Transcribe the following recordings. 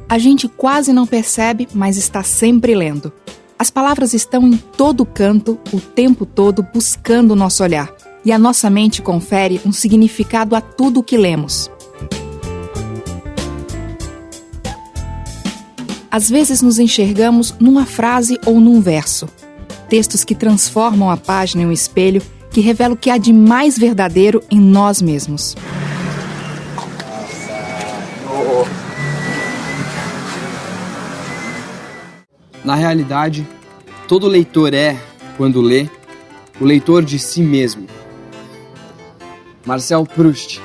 A gente quase não percebe, mas está sempre lendo. As palavras estão em todo canto, o tempo todo, buscando o nosso olhar. E a nossa mente confere um significado a tudo o que lemos. Às vezes nos enxergamos numa frase ou num verso. Textos que transformam a página em um espelho que revela o que há de mais verdadeiro em nós mesmos. Na realidade, todo leitor é, quando lê, o leitor de si mesmo. Marcel Proust.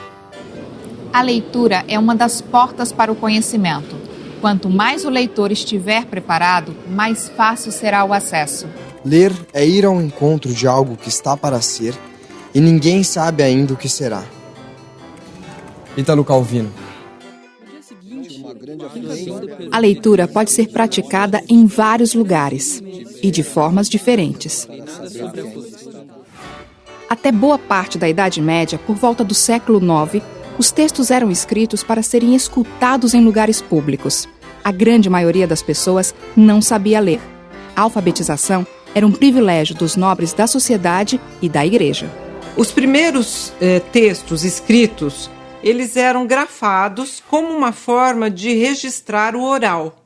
A leitura é uma das portas para o conhecimento. Quanto mais o leitor estiver preparado, mais fácil será o acesso. Ler é ir ao encontro de algo que está para ser e ninguém sabe ainda o que será. Ítalo Calvino. A leitura pode ser praticada em vários lugares e de formas diferentes. Até boa parte da Idade Média, por volta do século IX, os textos eram escritos para serem escutados em lugares públicos. A grande maioria das pessoas não sabia ler. A alfabetização era um privilégio dos nobres da sociedade e da igreja. Os primeiros textos escritos, eles eram grafados como uma forma de registrar o oral.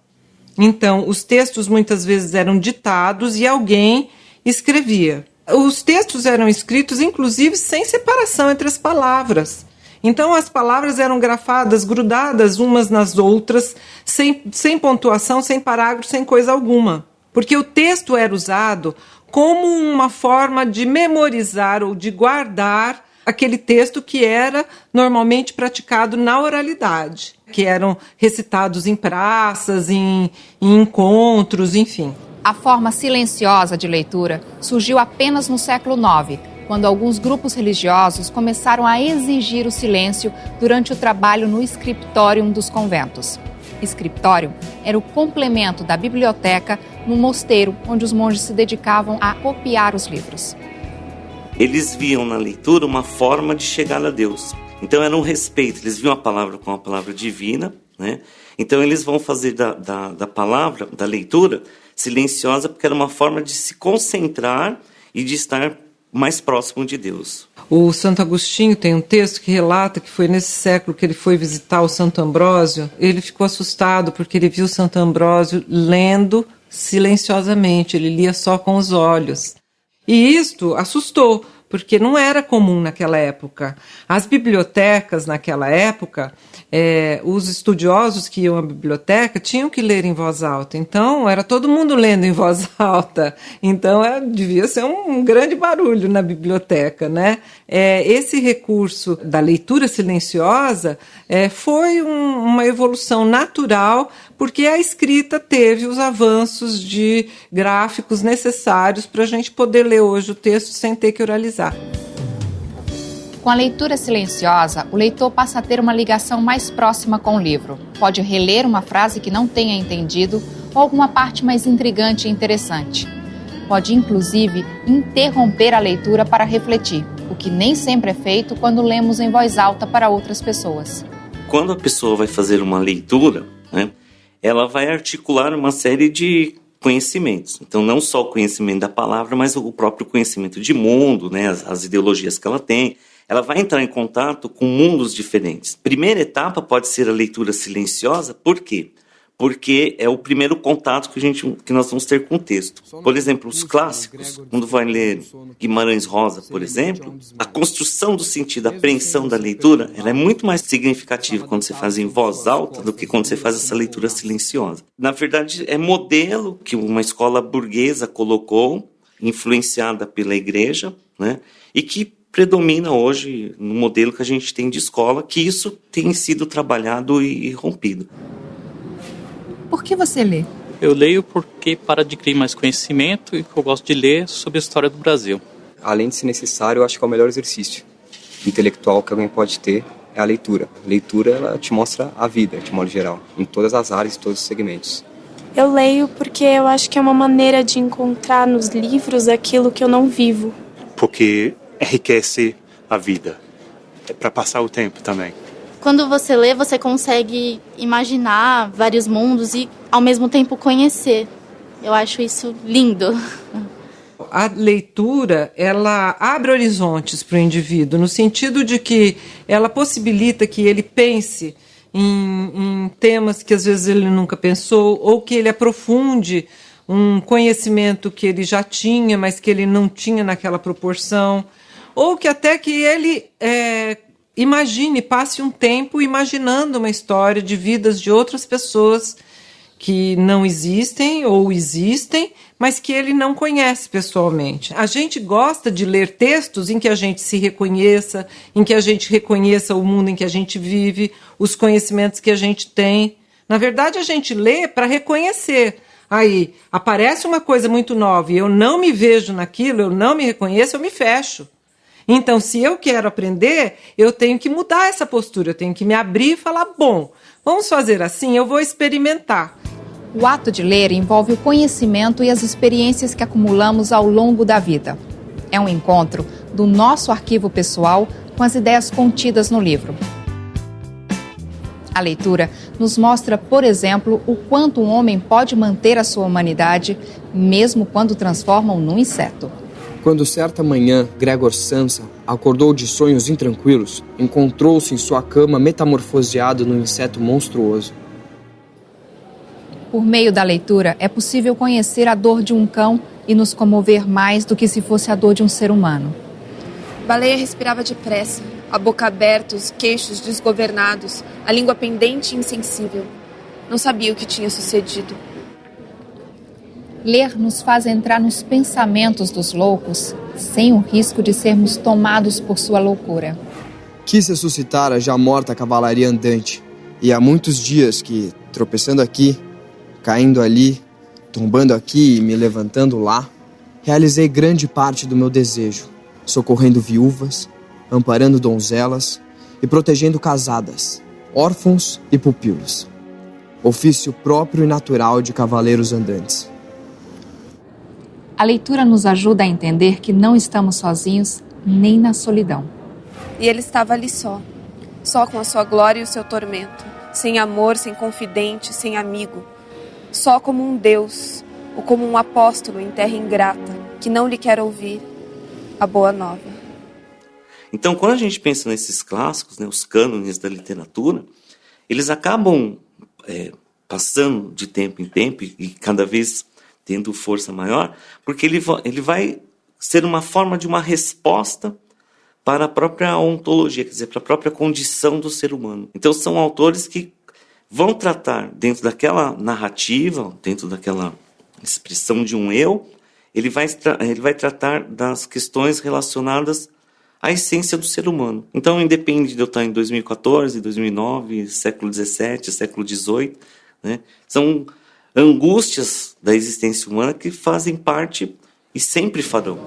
Então, os textos muitas vezes eram ditados e alguém escrevia. Os textos eram escritos, inclusive, sem separação entre as palavras. Então, as palavras eram grafadas, grudadas umas nas outras, sem pontuação, sem parágrafo, sem coisa alguma. Porque o texto era usado como uma forma de memorizar ou de guardar aquele texto que era normalmente praticado na oralidade, que eram recitados em praças, em encontros, enfim. A forma silenciosa de leitura surgiu apenas no século IX, quando alguns grupos religiosos começaram a exigir o silêncio durante o trabalho no scriptorium dos conventos. Scriptorium era o complemento da biblioteca no mosteiro, onde os monges se dedicavam a copiar os livros. Eles viam na leitura uma forma de chegar a Deus. Então era um respeito, eles viam a palavra como a palavra divina, né? Então eles vão fazer da palavra, da leitura, silenciosa, porque era uma forma de se concentrar e de estar mais próximo de Deus. O Santo Agostinho tem um texto que relata que foi nesse século que ele foi visitar o Santo Ambrósio. Ele ficou assustado porque ele viu o Santo Ambrósio lendo silenciosamente, ele lia só com os olhos. E isto assustou, porque não era comum naquela época. As bibliotecas naquela época, os estudiosos que iam à biblioteca tinham que ler em voz alta. Então, era todo mundo lendo em voz alta. Então, devia ser um grande barulho na biblioteca, né? Esse recurso da leitura silenciosa foi uma evolução natural, porque a escrita teve os avanços de gráficos necessários para a gente poder ler hoje o texto sem ter que oralizar. Com a leitura silenciosa, o leitor passa a ter uma ligação mais próxima com o livro. Pode reler uma frase que não tenha entendido ou alguma parte mais intrigante e interessante. Pode, inclusive, interromper a leitura para refletir, o que nem sempre é feito quando lemos em voz alta para outras pessoas. Quando a pessoa vai fazer uma leitura, né, ela vai articular uma série de conhecimentos. Então, não só o conhecimento da palavra, mas o próprio conhecimento de mundo, né, as ideologias que ela tem. Ela vai entrar em contato com mundos diferentes. Primeira etapa pode ser a leitura silenciosa. Por quê? Porque é o primeiro contato que nós vamos ter com o texto. Por exemplo, os clássicos, quando vai ler Guimarães Rosa, por exemplo, a construção do sentido, a apreensão da leitura, ela é muito mais significativa quando você faz em voz alta do que quando você faz essa leitura silenciosa. Na verdade, é modelo que uma escola burguesa colocou, influenciada pela igreja, né, e que predomina hoje no modelo que a gente tem de escola, que isso tem sido trabalhado e rompido. Por que você lê? Eu leio porque para adquirir mais conhecimento e eu gosto de ler sobre a história do Brasil. Além de ser necessário, eu acho que é o melhor exercício intelectual que alguém pode ter é a leitura. A leitura, ela te mostra a vida, de modo geral, em todas as áreas, em todos os segmentos. Eu leio porque eu acho que é uma maneira de encontrar nos livros aquilo que eu não vivo. Porque enriquece a vida. É para passar o tempo também. Quando você lê, você consegue imaginar vários mundos e, ao mesmo tempo, conhecer. Eu acho isso lindo. A leitura, ela abre horizontes para o indivíduo, no sentido de que ela possibilita que ele pense em temas que às vezes ele nunca pensou, ou que ele aprofunde um conhecimento que ele já tinha, mas que ele não tinha naquela proporção, ou que até que ele passe um tempo imaginando uma história de vidas de outras pessoas que não existem ou existem, mas que ele não conhece pessoalmente. A gente gosta de ler textos em que a gente se reconheça, em que a gente reconheça o mundo em que a gente vive, os conhecimentos que a gente tem. Na verdade, a gente lê para reconhecer. Aí, aparece uma coisa muito nova e eu não me vejo naquilo, eu não me reconheço, eu me fecho. Então, se eu quero aprender, eu tenho que mudar essa postura, eu tenho que me abrir e falar, bom, vamos fazer assim, eu vou experimentar. O ato de ler envolve o conhecimento e as experiências que acumulamos ao longo da vida. É um encontro do nosso arquivo pessoal com as ideias contidas no livro. A leitura nos mostra, por exemplo, o quanto um homem pode manter a sua humanidade, mesmo quando transformam num inseto. Quando certa manhã Gregor Samsa acordou de sonhos intranquilos, encontrou-se em sua cama metamorfoseado num inseto monstruoso. Por meio da leitura, é possível conhecer a dor de um cão e nos comover mais do que se fosse a dor de um ser humano. Baleia respirava depressa, a boca aberta, os queixos desgovernados, a língua pendente e insensível. Não sabia o que tinha sucedido. Ler nos faz entrar nos pensamentos dos loucos, sem o risco de sermos tomados por sua loucura. Quis ressuscitar a já morta cavalaria andante, e há muitos dias que, tropeçando aqui, caindo ali, tombando aqui e me levantando lá, realizei grande parte do meu desejo, socorrendo viúvas, amparando donzelas e protegendo casadas, órfãos e pupilos. Ofício próprio e natural de cavaleiros andantes. A leitura nos ajuda a entender que não estamos sozinhos nem na solidão. E ele estava ali só com a sua glória e o seu tormento, sem amor, sem confidente, sem amigo, só como um Deus, ou como um apóstolo em terra ingrata, que não lhe quer ouvir a boa nova. Então, quando a gente pensa nesses clássicos, né, os cânones da literatura, eles acabam passando de tempo em tempo e cada vez tendo força maior, porque ele vai ser uma forma de uma resposta para a própria ontologia, quer dizer, para a própria condição do ser humano. Então, são autores que vão tratar, dentro daquela narrativa, dentro daquela expressão de um eu, ele vai tratar das questões relacionadas à essência do ser humano. Então, independe de eu estar em 2014, 2009, século XVII, século XVIII, né? São angústias da existência humana que fazem parte e sempre farão.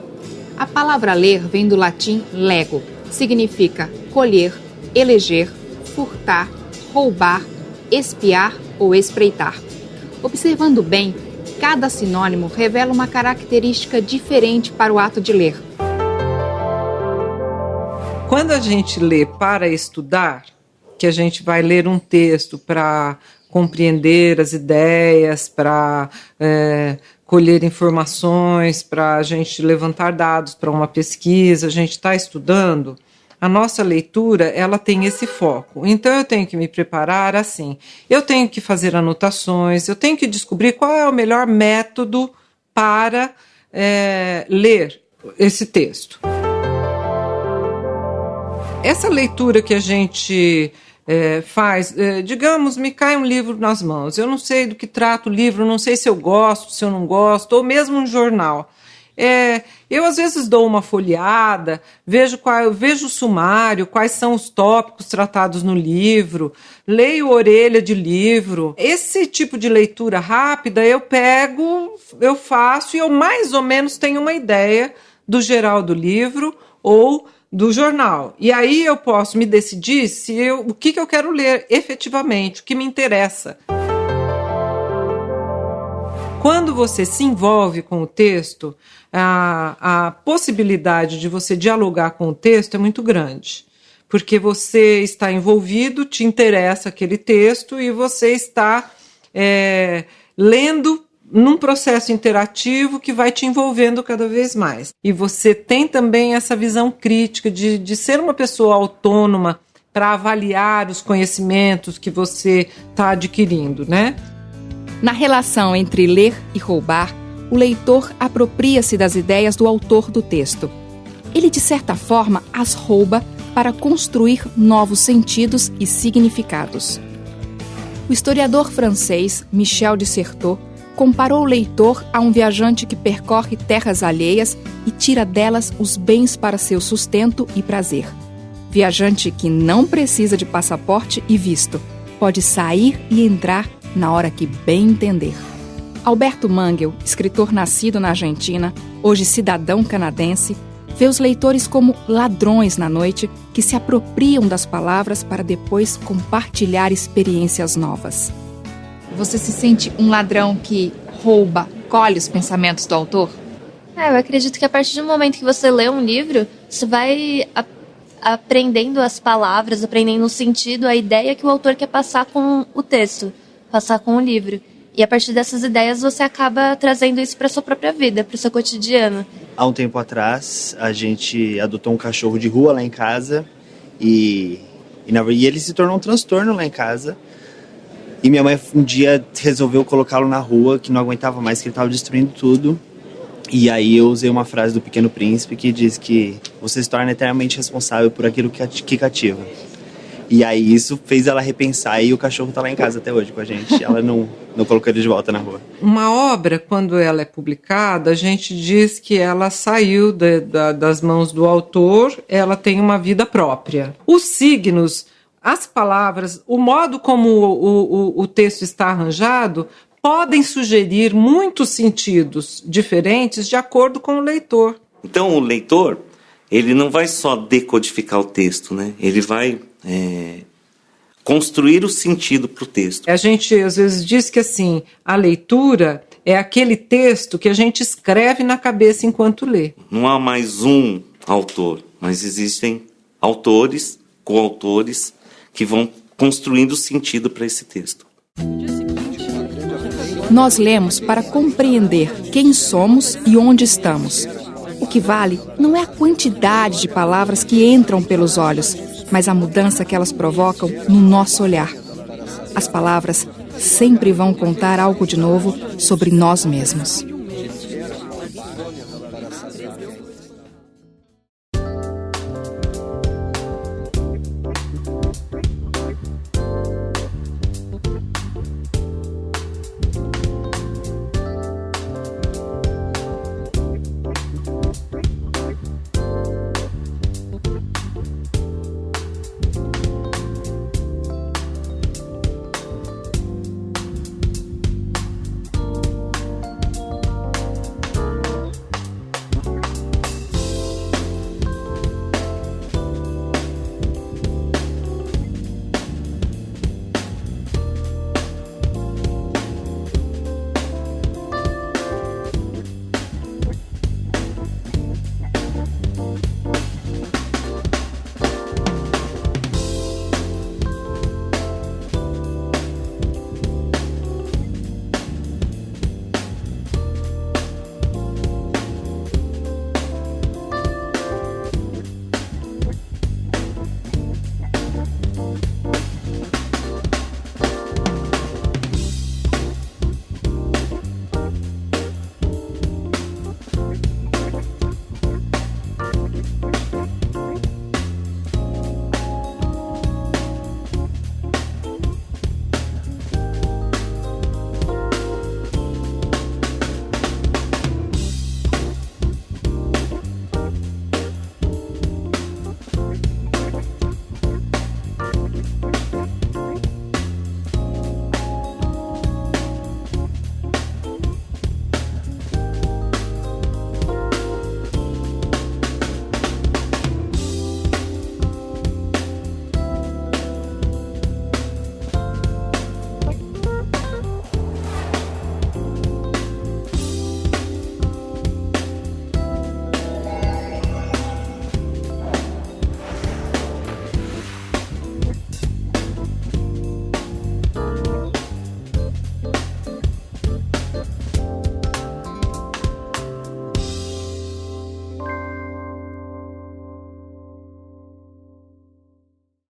A palavra ler vem do latim lego. Significa colher, eleger, furtar, roubar, espiar ou espreitar. Observando bem, cada sinônimo revela uma característica diferente para o ato de ler. Quando a gente lê para estudar, que a gente vai ler um texto para compreender as ideias, para colher informações, para a gente levantar dados para uma pesquisa, a gente está estudando, a nossa leitura ela tem esse foco. Então eu tenho que me preparar assim, eu tenho que fazer anotações, eu tenho que descobrir qual é o melhor método para ler esse texto. Essa leitura que a gente faz, digamos, me cai um livro nas mãos, eu não sei do que trata o livro, não sei se eu gosto, se eu não gosto, ou mesmo um jornal. Eu às vezes dou uma folheada, vejo o sumário, quais são os tópicos tratados no livro, leio orelha de livro. Esse tipo de leitura rápida eu pego, eu faço e eu mais ou menos tenho uma ideia do geral do livro ou do jornal. E aí eu posso me decidir o que eu quero ler efetivamente, o que me interessa. Quando você se envolve com o texto, a possibilidade de você dialogar com o texto é muito grande. porque você está envolvido, te interessa aquele texto e você está lendo num processo interativo que vai te envolvendo cada vez mais. E você tem também essa visão crítica de ser uma pessoa autônoma para avaliar os conhecimentos que você está adquirindo, né? Na relação entre ler e roubar, o leitor apropria-se das ideias do autor do texto. Ele, de certa forma, as rouba para construir novos sentidos e significados. O historiador francês Michel de Certeau comparou o leitor a um viajante que percorre terras alheias e tira delas os bens para seu sustento e prazer. Viajante que não precisa de passaporte e visto, pode sair e entrar na hora que bem entender. Alberto Mangel, escritor nascido na Argentina, hoje cidadão canadense, vê os leitores como ladrões na noite que se apropriam das palavras para depois compartilhar experiências novas. Você se sente um ladrão que rouba, colhe os pensamentos do autor? Eu acredito que a partir do momento que você lê um livro, você vai aprendendo as palavras, aprendendo o sentido, a ideia que o autor quer passar com o texto, passar com o livro. E a partir dessas ideias você acaba trazendo isso para a sua própria vida, para o seu cotidiano. Há um tempo atrás, a gente adotou um cachorro de rua lá em casa e ele se tornou um transtorno lá em casa. E minha mãe um dia resolveu colocá-lo na rua, que não aguentava mais, que ele estava destruindo tudo. E aí eu usei uma frase do Pequeno Príncipe que diz que você se torna eternamente responsável por aquilo que cativa. E aí isso fez ela repensar e o cachorro está lá em casa até hoje com a gente. Ela não colocou ele de volta na rua. Uma obra, quando ela é publicada, a gente diz que ela saiu das mãos do autor, ela tem uma vida própria. Os signos, as palavras, o modo como o texto está arranjado podem sugerir muitos sentidos diferentes de acordo com o leitor. Então o leitor, ele não vai só decodificar o texto, né? Ele vai construir o sentido para o texto. A gente às vezes diz que assim, a leitura é aquele texto que a gente escreve na cabeça enquanto lê. Não há mais um autor, mas existem autores, coautores, que vão construindo sentido para esse texto. Nós lemos para compreender quem somos e onde estamos. O que vale não é a quantidade de palavras que entram pelos olhos, mas a mudança que elas provocam no nosso olhar. As palavras sempre vão contar algo de novo sobre nós mesmos.